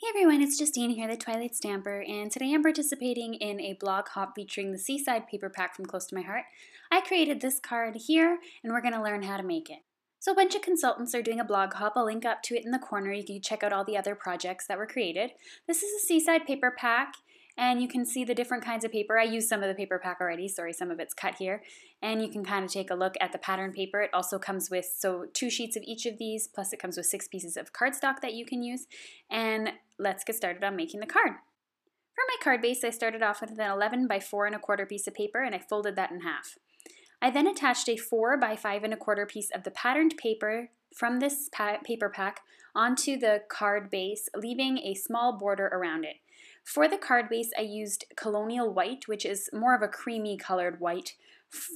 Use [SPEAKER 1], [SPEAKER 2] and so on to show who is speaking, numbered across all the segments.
[SPEAKER 1] Hey everyone, it's Justine here, the Twilight Stamper, and today I'm participating in a blog hop featuring the Seaside paper pack from Close to My Heart. I created this card here, and we're going to learn how to make it. So a bunch of consultants are doing a blog hop. I'll link up to it in the corner. You can check out all the other projects that were created. This is a Seaside paper pack, and you can see the different kinds of paper. I used some of the paper pack already, sorry, some of it's cut here. And you can kind of take a look at the pattern paper. It also comes with 2 sheets of each of these, plus it comes with 6 pieces of cardstock that you can use. And let's get started on making the card. For my card base, I started off with an 11 by 4 1/4 piece of paper, and I folded that in half. I then attached a 4 by 5 1/4 piece of the patterned paper from this paper pack onto the card base, leaving a small border around it. For the card base, I used Colonial White, which is more of a creamy colored white,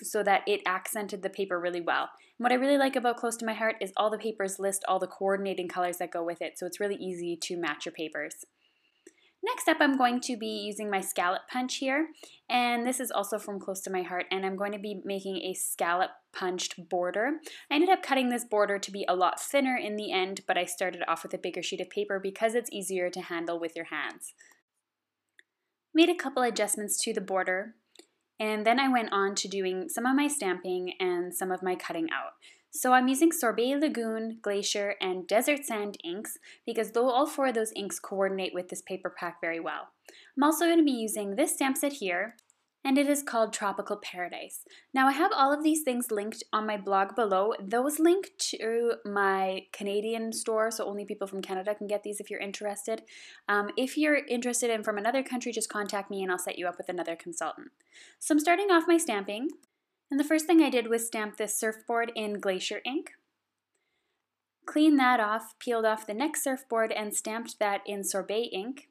[SPEAKER 1] so that it accented the paper really well. And what I really like about Close to My Heart is all the papers list all the coordinating colors that go with it, so it's really easy to match your papers. Next up, I'm going to be using my scallop punch here, and this is also from Close to My Heart, and I'm going to be making a scallop punched border. I ended up cutting this border to be a lot thinner in the end, but I started off with a bigger sheet of paper because it's easier to handle with your hands. Made a couple adjustments to the border, and then I went on to doing some of my stamping and some of my cutting out. So I'm using Sorbet Lagoon, Glacier, and Desert Sand inks because all 4 of those inks coordinate with this paper pack very well. I'm also going to be using this stamp set here, and it is called Tropical Paradise. Now I have all of these things linked on my blog below. Those link to my Canadian store, so only people from Canada can get these if you're interested. If you're interested in from another country, just contact me and I'll set you up with another consultant. So I'm starting off my stamping, and the first thing I did was stamp this surfboard in Glacier ink. Clean that off, peeled off the next surfboard and stamped that in Sorbet ink.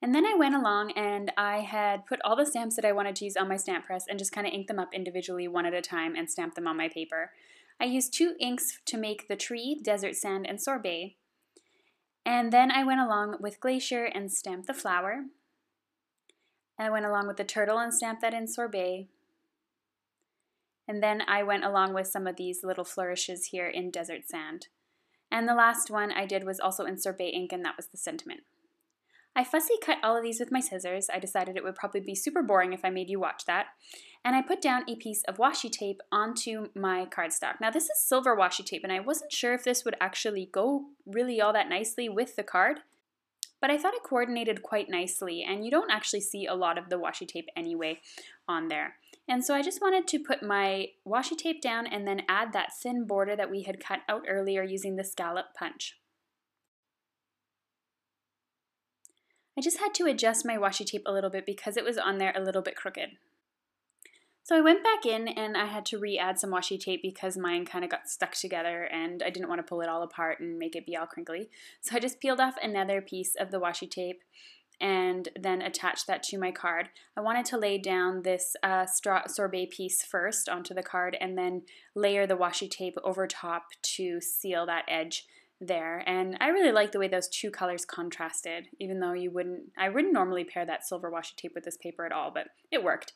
[SPEAKER 1] And then I went along and I had put all the stamps that I wanted to use on my stamp press and just kind of inked them up individually one at a time and stamped them on my paper. I used 2 inks to make the tree, Desert Sand, and Sorbet. And then I went along with Glacier and stamped the flower. I went along with the turtle and stamped that in Sorbet. And then I went along with some of these little flourishes here in Desert Sand. And the last one I did was also in Sorbet ink, and that was the sentiment. I fussy cut all of these with my scissors. I decided it would probably be super boring if I made you watch that. And I put down a piece of washi tape onto my cardstock. Now this is silver washi tape, and I wasn't sure if this would actually go really all that nicely with the card, but I thought it coordinated quite nicely, and you don't actually see a lot of the washi tape anyway on there. And so I just wanted to put my washi tape down and then add that thin border that we had cut out earlier using the scallop punch. I just had to adjust my washi tape a little bit because it was on there a little bit crooked. So I went back in and I had to re-add some washi tape because mine kind of got stuck together and I didn't want to pull it all apart and make it be all crinkly. So I just peeled off another piece of the washi tape and then attached that to my card. I wanted to lay down this sorbet piece first onto the card and then layer the washi tape over top to seal that edge there. And I really like the way those 2 colors contrasted, even though I wouldn't normally pair that silver washi tape with this paper at all, but it worked.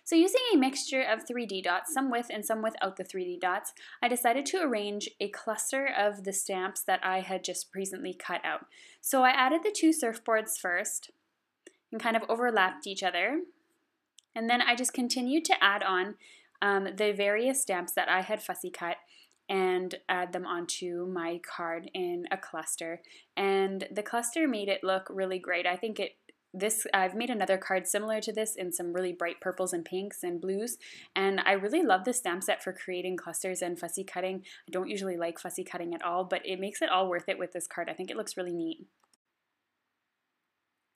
[SPEAKER 1] So using a mixture of 3D dots, some with and some without the 3D dots, I decided to arrange a cluster of the stamps that I had just recently cut out. So I added the 2 surfboards first and kind of overlapped each other. And then I just continued to add on the various stamps that I had fussy cut and add them onto my card in a cluster. And the cluster made it look really great. I think I've made another card similar to this in some really bright purples and pinks and blues, and I really love this stamp set for creating clusters and fussy cutting. I don't usually like fussy cutting at all, but it makes it all worth it with this card. I think it looks really neat.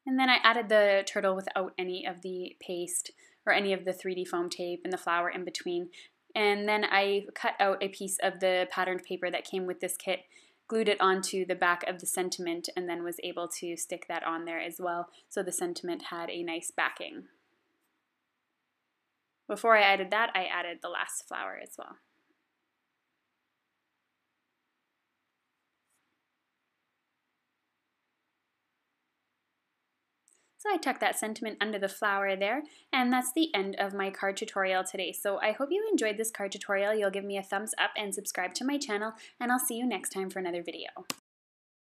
[SPEAKER 1] And then I added the turtle without any of the paste or any of the 3D foam tape and the flower in between. And then I cut out a piece of the patterned paper that came with this kit, glued it onto the back of the sentiment, and then was able to stick that on there as well, so the sentiment had a nice backing. Before I added that, I added the last flower as well. So I tucked that sentiment under the flower there, and that's the end of my card tutorial today. So I hope you enjoyed this card tutorial. You'll give me a thumbs up and subscribe to my channel, and I'll see you next time for another video.